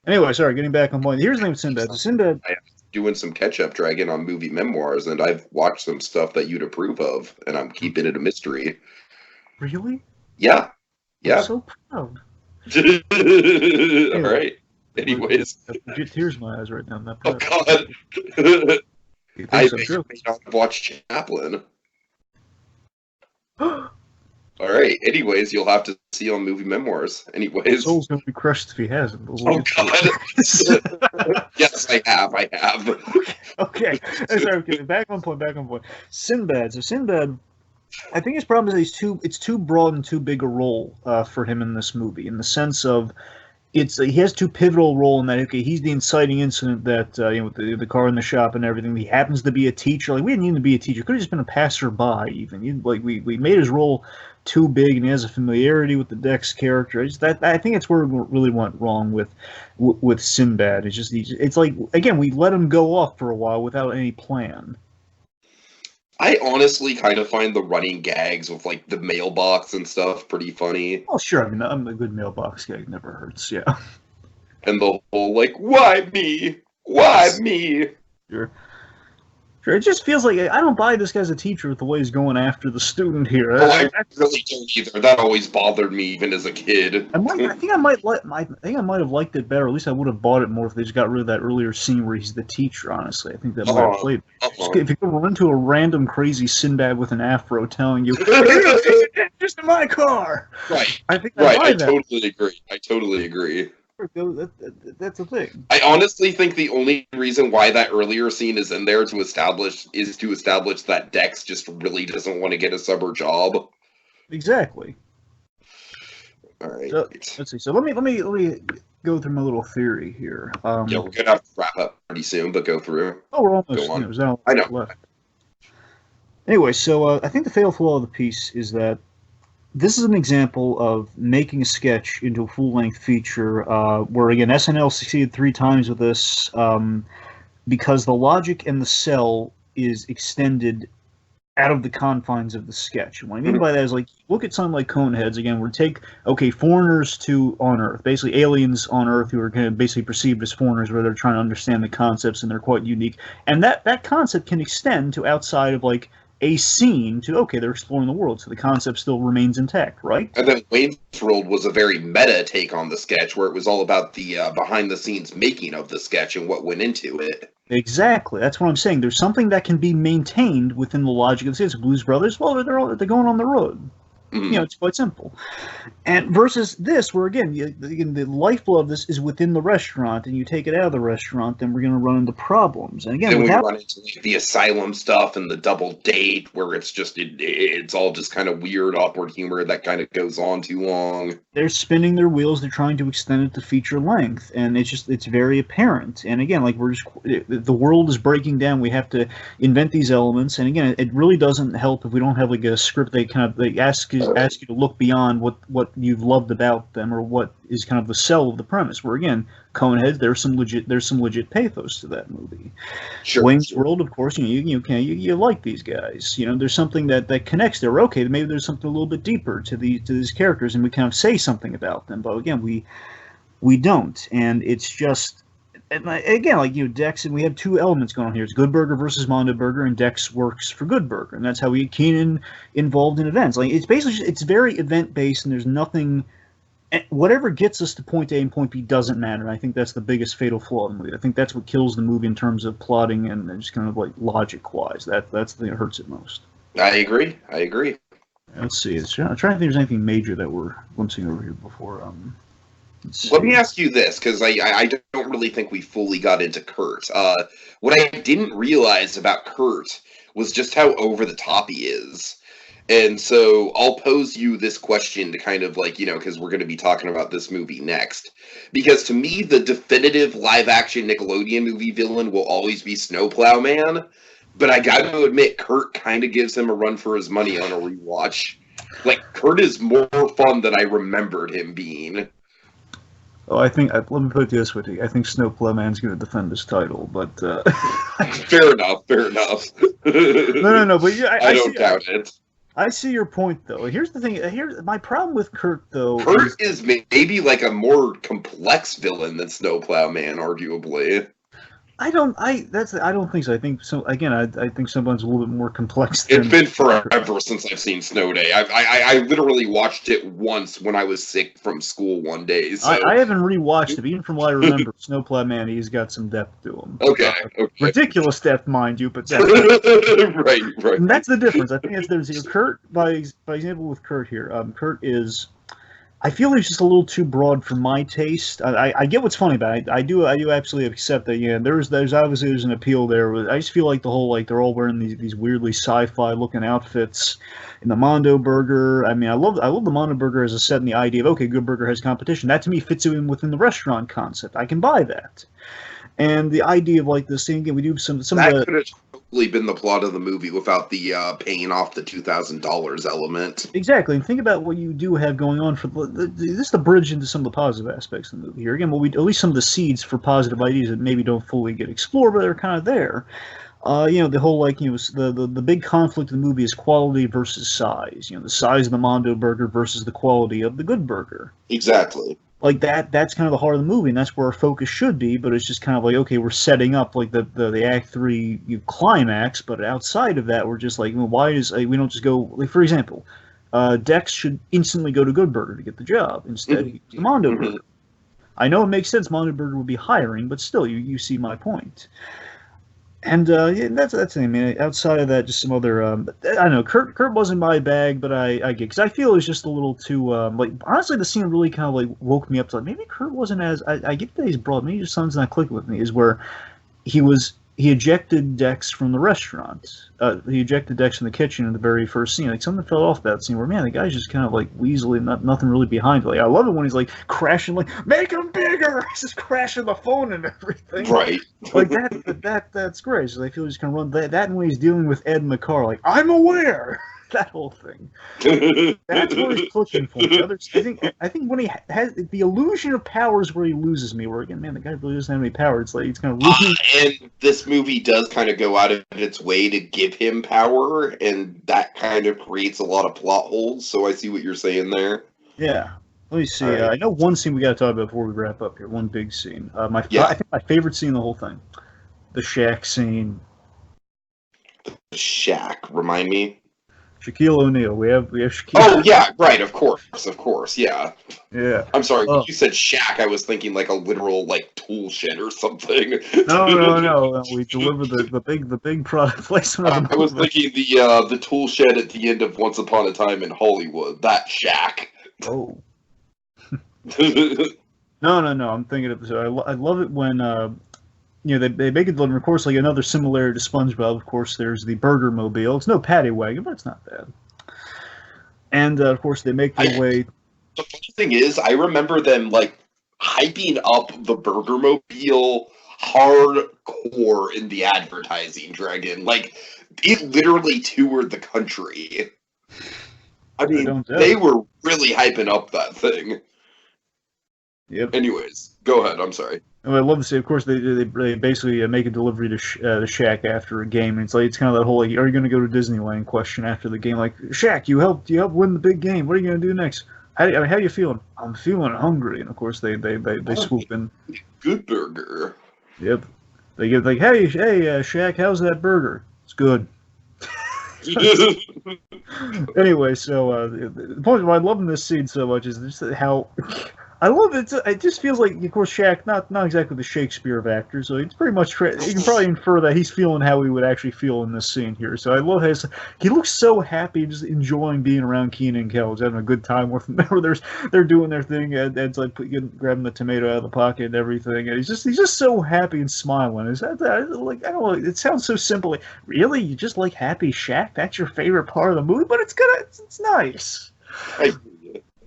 Anyway, sorry, getting back on point. Here's the name of Sinbad. Sinbad. I am doing some catch-up, Dragon, on movie memoirs, and I've watched some stuff that you'd approve of, and I'm keeping it a mystery. Really? Yeah. I'm so proud. All right. Anyways. Legit tears in my eyes right now. I'm not proud. Oh, God. I may not have watched Chaplin. All right. Anyways, you'll have to see on movie memoirs. Anyways, his soul's gonna be crushed if he hasn't. Oh God! Yes, I have. Okay. Sorry. Back on point. Sinbad. So Sinbad, I think his problem is it's too broad and too big a role for him in this movie. In the sense of, he has too pivotal a role in that. Okay, he's the inciting incident that with the car in the shop and everything. He happens to be a teacher. Like, we didn't need him to be a teacher. Could have just been a passerby. Even we made his role too big, and he has a familiarity with the Dex character. I think it's where we really went wrong with Sinbad. It's like, again, we let him go off for a while without any plan. I honestly kind of find the running gags with like the mailbox and stuff pretty funny. Oh sure, I mean, I'm a good mailbox gag, never hurts, yeah. And the whole like, why me? Why me? Sure. It just feels like I don't buy this guy's a teacher with the way he's going after the student here. Oh, I really don't either. That always bothered me even as a kid. I think I might have liked it better. At least I would have bought it more if they just got rid of that earlier scene where he's the teacher. Honestly, I think that might have played. If you run into a random crazy Sinbad with an afro telling you, "Just in my car," right? I think I totally agree. That's the thing. I honestly think the only reason why that earlier scene is in there to establish that Dex just really doesn't want to get a summer job. Exactly. All right. So, let's see. So let me go through my little theory here. Yeah, we're gonna have to wrap up pretty soon, but go through. Oh, we're almost. Go on. There's not I know. left. Anyway, so I think the fatal flaw of the piece is that this is an example of making a sketch into a full-length feature, where again SNL succeeded 3 times with this, because the logic and the sell is extended out of the confines of the sketch. And what I mean by that is, like, look at something like Coneheads again. We're take foreigners on Earth, basically aliens on Earth who are kind of basically perceived as foreigners, where they're trying to understand the concepts and they're quite unique. And that concept can extend to outside of like a scene to they're exploring the world, so the concept still remains intact, right? And then Wayne's World was a very meta take on the sketch, where it was all about the behind-the-scenes making of the sketch and what went into it. Exactly. That's what I'm saying. There's something that can be maintained within the logic of the sketch. Blues Brothers, well, they're going on the road. It's quite simple. And versus this, where again, the lifeblood of this is within the restaurant, and you take it out of the restaurant, then we're going to run into problems. And again, then we run into the asylum stuff and the double date, where it's just it's all just kind of weird, awkward humor that kind of goes on too long. They're spinning their wheels. They're trying to extend it to feature length, and it's very apparent. And again, like the world is breaking down. We have to invent these elements, and again, it really doesn't help if we don't have like a script. They ask you to look beyond what you've loved about them, or what is kind of the sell of the premise. Where again, Coneheads, there's some legit pathos to that movie. Sure. Wayne's World, of course, you like these guys. There's something that connects there. Okay, maybe there's something a little bit deeper to these characters, and we kind of say something about them. But again, we don't, and it's just. And again, like Dex, and we have 2 elements going on here. It's Good Burger versus Mondo Burger, and Dex works for Good Burger, and that's how we get Keenan involved in events. Like it's basically it's very event based, and there's nothing. Whatever gets us to point A and point B doesn't matter. And I think that's the biggest fatal flaw in the movie. I think that's what kills the movie in terms of plotting and just kind of like logic wise. That's the thing that hurts it most. I agree. Let's see. I'm trying to think if there's anything major that we're glimpsing over here before. Let me ask you this, because I don't really think we fully got into Kurt. What I didn't realize about Kurt was just how over the top he is. And so I'll pose you this question to kind of like, because we're going to be talking about this movie next. Because to me, the definitive live-action Nickelodeon movie villain will always be Snowplow Man. But I got to admit, Kurt kind of gives him a run for his money on a rewatch. Like, Kurt is more fun than I remembered him being. Oh, let me put it this way. I think Snowplow Man's going to defend his title, but... Fair enough. No, but yeah, I don't doubt it. I see your point, though. Here's the thing. My problem with Kurt, though... Kurt is maybe like a more complex villain than Snowplow Man, arguably. I don't think so. I think I think someone's a little bit more complex. It's been forever since I've seen Snow Day. I literally watched it once when I was sick from school one day. So. I haven't rewatched it, but even from what I remember, Snowplow Man, he's got some depth to him. Okay. Ridiculous depth, mind you, but depth. right. And that's the difference. I think there's Kurt, by example with Kurt here. Kurt is. I feel he's just a little too broad for my taste. I get what's funny about it. I do absolutely accept that. Yeah, there's obviously an appeal there. I just feel like the whole they're all wearing these weirdly sci-fi looking outfits in the Mondo Burger. I mean, I love the Mondo Burger as a set and the idea of Good Burger has competition. That to me fits in within the restaurant concept. I can buy that. And the idea of like this thing again, we do some that of the. Could have totally been the plot of the movie without the paying off the $2,000 element. Exactly, and think about what you do have going on for this is the bridge into some of the positive aspects of the movie here. Again, at least some of the seeds for positive ideas that maybe don't fully get explored, but they're kind of there. The whole the big conflict of the movie is quality versus size. The size of the Mondo Burger versus the quality of the Good Burger. Exactly. Like that's kind of the heart of the movie, and that's where our focus should be. But it's just kind of like, okay, we're setting up like the Act 3 climax, but outside of that, we're just like, why is we don't just go like, for example, Dex should instantly go to Good Burger to get the job instead of the Mondo Burger. I know it makes sense. Mondo Burger would be hiring, but still, you see my point. And that's the thing. I mean, outside of that, just some other. I don't know. Kurt wasn't my bag, but I get because I feel it was just a little too honestly, the scene really kind of woke me up to maybe Kurt wasn't as I get that he's broad. Maybe his son's not clicking with me. Is where he was he ejected Dex from the restaurant. He ejected Dex from the kitchen in the very first scene. Like, something fell off that scene where, man, the guy's just kind of like weaselly, nothing really behind it. Like, I love it when he's like crashing, like, make him bigger. He's just crashing the phone and everything. Right. Like that's great. So I feel he's gonna run that and when he's dealing with Ed in the car, like, I'm aware. That whole thing. That's where he's pushing for. I think when he has the illusion of power is where he loses me. Where again, man, the guy really doesn't have any power. It's like he's kind of losing. And this movie does kind of go out of its way to give him power, and that kind of creates a lot of plot holes. So I see what you're saying there. Yeah. Let me see. Right. I know one scene we got to talk about before we wrap up here. One big scene. I think my favorite scene in the whole thing, the Shaq scene. Shaq, remind me. Shaquille O'Neal. We have Shaquille. Oh yeah, right. Of course. Yeah. Yeah. I'm sorry. When you said Shaq, I was thinking like a literal like tool shed or something. No. We deliver the big product placement. I was thinking the tool shed at the end of Once Upon a Time in Hollywood. That Shaq. Oh. No. I'm thinking of. So I love it when they make it. Of course, like another similarity to SpongeBob. Of course, there's the Burger Mobile. It's no paddy wagon, but it's not bad. And of course, they make their way. The funny thing is, I remember them like hyping up the Burger Mobile hardcore in the advertising. Dragon, like it literally toured the country. I mean, they were really hyping up that thing. Yep. Anyways, go ahead. I'm sorry. I love to say, of course, they basically make a delivery to the Shaq after a game, and it's kind of that whole like, are you going to go to Disneyland question after the game? Like, Shaq, you helped win the big game. What are you going to do next? How are you feeling? I'm feeling hungry, and of course they swoop in. Good burger. Yep. They get like, hey, Shaq, how's that burger? It's good. Anyway, so the point why I'm loving this scene so much is just how. I love it. It just feels like, of course, Shaq, not exactly the Shakespeare of actors, so it's pretty much, you can probably infer that he's feeling how he would actually feel in this scene here. So I love he looks so happy, just enjoying being around Keenan and Kel, having a good time with them. They're doing their thing, and Ed's like grabbing the tomato out of the pocket and everything, and he's just so happy and smiling. Is that like, I don't know, it sounds so simple. Like, really, you just like happy Shaq? That's your favorite part of the movie? But it's nice.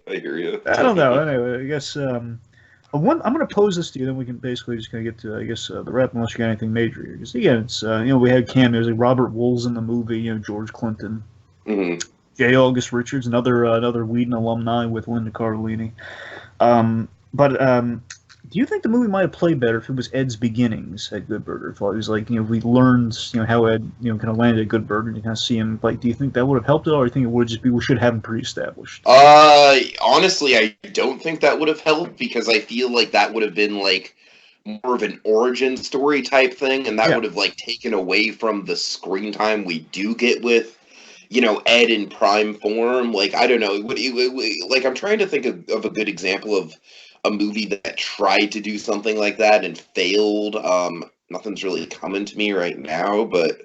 I hear you. I don't know. Anyway, I guess I'm going to pose this to you, then we can basically just kind of get to, I guess, the wrap, unless you got anything major here. Because again, it's we had cameos like Robert Wool's in the movie, George Clinton, J. August Richards, another Whedon alumni with Linda Cardellini. But do you think the movie might have played better if it was Ed's beginnings at Good Burger? If it was like, we learned, how Ed, kind of landed at Good Burger and you kind of see him, like, do you think that would have helped it, or do you think it would just be, we should have him pre-established? Honestly, I don't think that would have helped, because I feel like that would have been, like, more of an origin story type thing, and that would have, like, taken away from the screen time we do get with, Ed in prime form. Like, I don't know. Like, I'm trying to think of a good example of a movie that tried to do something like that and failed. Nothing's really coming to me right now, but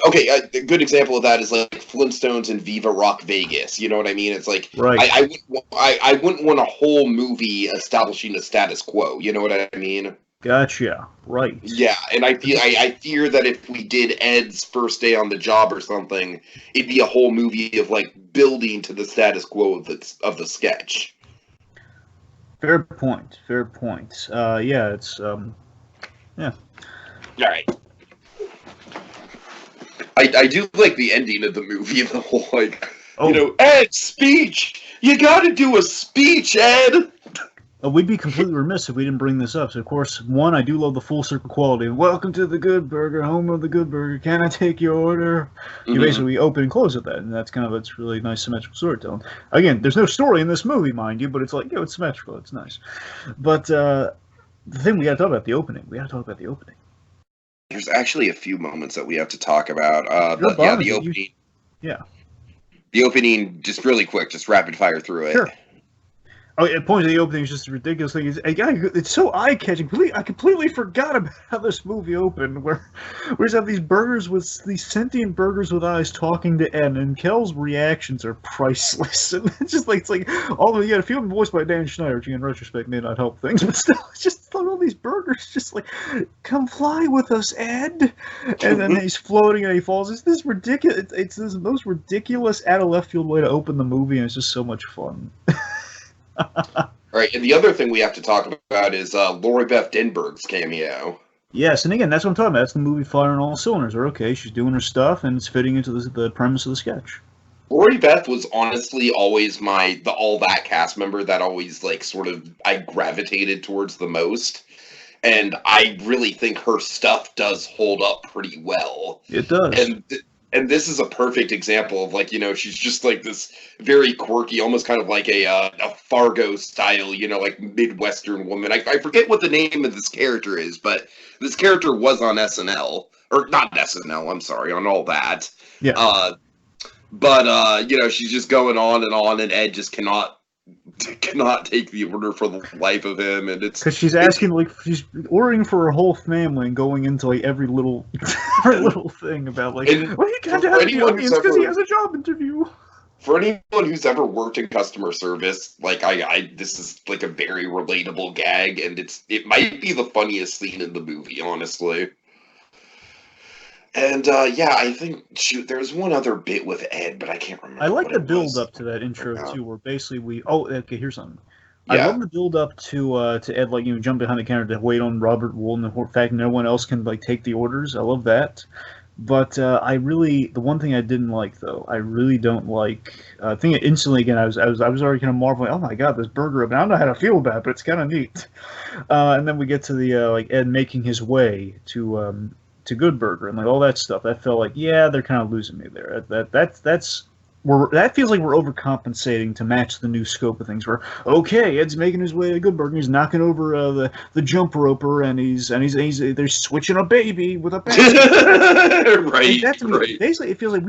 okay, a good example of that is like Flintstones and Viva Rock Vegas. You know what I mean? It's like, right. I wouldn't want a whole movie establishing a status quo. You know what I mean? Gotcha. Right. Yeah, and I fear that if we did Ed's first day on the job or something, it'd be a whole movie of like building to the status quo of the sketch. Fair point. Yeah, it's yeah. All right. I do like the ending of the movie, the whole like, Ed's speech. You got to do a speech, Ed. We'd be completely remiss if we didn't bring this up. So, of course, one, I do love the full circle quality. Welcome to the Good Burger, home of the Good Burger. Can I take your order? You basically open and close with that, and that's really nice symmetrical storytelling. Again, there's no story in this movie, mind you, but it's like, it's symmetrical. It's nice. But the thing we got to talk about, the opening. There's actually a few moments that we have to talk about. The opening. The opening, just really quick, just rapid fire through it. Sure. Oh, at point of the opening is just a ridiculous thing. It's so eye-catching. I completely forgot about how this movie opened, where we just have these burgers with these sentient burgers with eyes talking to Ed, and Kel's reactions are priceless. And it's like all the a few of them voiced by Dan Schneider, which in retrospect may not help things, but still, it's just all these burgers, just like, come fly with us, Ed. And then he's floating and he falls. It's this ridiculous. It's this most ridiculous out of left field way to open the movie, and it's just so much fun. Right, and the other thing we have to talk about is Lori Beth Denberg's cameo. Yes, and again, that's what I'm talking about. That's the movie firing all cylinders. Or okay, she's doing her stuff, and it's fitting into the premise of the sketch. Lori Beth was honestly always the All That cast member that always like sort of I gravitated towards the most, and I really think her stuff does hold up pretty well. It does, and this is a perfect example of like, you know, she's just like this very quirky, almost kind of like a Fargo style, you know, like Midwestern woman. I forget what the name of this character is, but this character was on SNL, or not SNL, I'm sorry, on All That. Yeah. But you know, she's just going on, and Ed just cannot take the order for the life of him, and it's because she's asking, like, she's ordering for her whole family and going into like every little thing about like, well, he can't have the audience because he has a job interview. For anyone who's ever worked in customer service, like this is like a very relatable gag, and it might be the funniest scene in the movie, honestly. And yeah, I think there's one other bit with Ed, but I can't remember. I like the build up to that intro too, where basically okay, here's something. Yeah. I love the build up to Ed, like, you know, jump behind the counter to wait on Robert Wool, and the fact no one else can like take the orders. I love that. But the one thing I didn't like, though, I really don't like. I think instantly again, I was already kind of marveling. Oh my god, this burger! I don't know how to feel about it, but it's kind of neat. And then we get to the like Ed making his way to Good Burger and like all that stuff. That felt like, yeah, they're kind of losing me there. That feels like we're overcompensating to match the new scope of things. Where okay, Ed's making his way to Good Burger, he's knocking over the jump roper, and they're switching a baby with a basket. Right, that to me, right. Basically, it feels like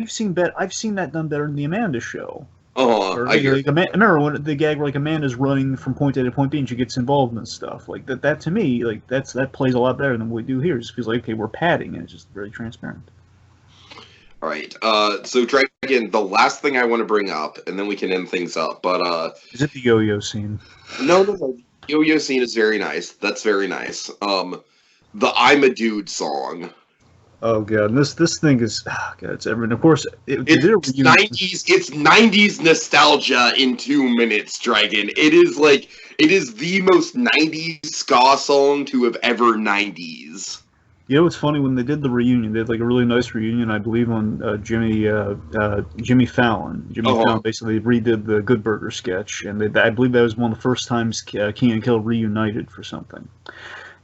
I've seen that done better in the Amanda Show. Oh, I hear. Like, remember when the gag where like Amanda's running from point A to point B and she gets involved in stuff like that? That to me, like that plays a lot better than what we do here. It just feels like, okay, we're padding, and it's just very transparent. All right. So Dragon, the last thing I want to bring up, and then we can end things up. But is it the yo-yo scene? No. The yo-yo scene is very nice. That's very nice. The "I'm a Dude" song. Oh god, this thing is it's everything. Of course, it's 90s. It's 90s nostalgia in 2 minutes, Dragon. It is the most 90s ska song to have ever 90s. You know, it's funny, when they did the reunion, they had like a really nice reunion, I believe, on Jimmy Fallon. Fallon basically redid the Good Burger sketch, and I believe that was one of the first times Key and Kel reunited for something.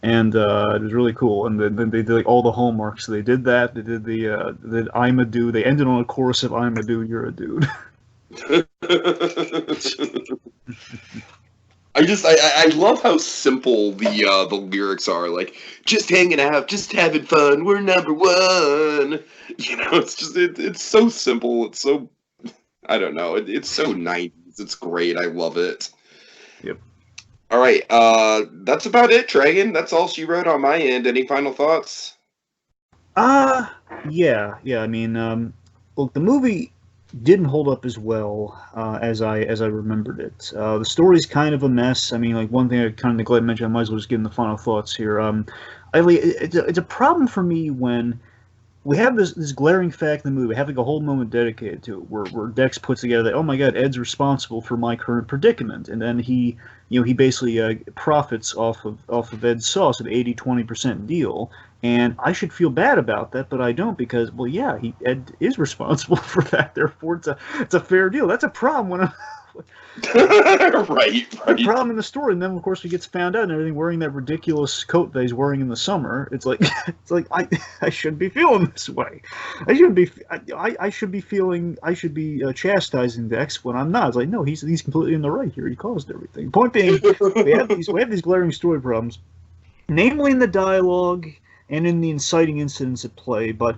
And it was really cool. And then they did like all the hallmarks. So they did that. They did the "I'm a Dude." They ended on a chorus of "I'm a Dude, you're a Dude." I love how simple the lyrics are. Like, just hanging out, just having fun. We're number one. You know, it's so simple. It's so, I don't know. It's so 90s. It's great. I love it. Yep. All right, that's about it, Dragon. That's all she wrote on my end. Any final thoughts? Yeah. I mean, look, the movie didn't hold up as well as I remembered it. The story's kind of a mess. I mean, like, one thing I kind of neglected to mention, I might as well just give them the final thoughts here. It's a problem for me when we have this glaring fact in the movie. We have like a whole moment dedicated to it, where Dex puts together that, oh my god, Ed's responsible for my current predicament, and then he basically profits off of Ed's sauce, an 80-20% deal. And I should feel bad about that, but I don't, because, well, yeah, Ed is responsible for that. Therefore, it's a fair deal. That's a problem when right. The problem in the story, and then of course he gets found out and everything, wearing that ridiculous coat that he's wearing in the summer. It's like I shouldn't be feeling this way. I should be chastising Dex when I'm not. It's like, no, he's completely in the right here. He caused everything. Point being, we have these glaring story problems, namely in the dialogue and in the inciting incidents at play, but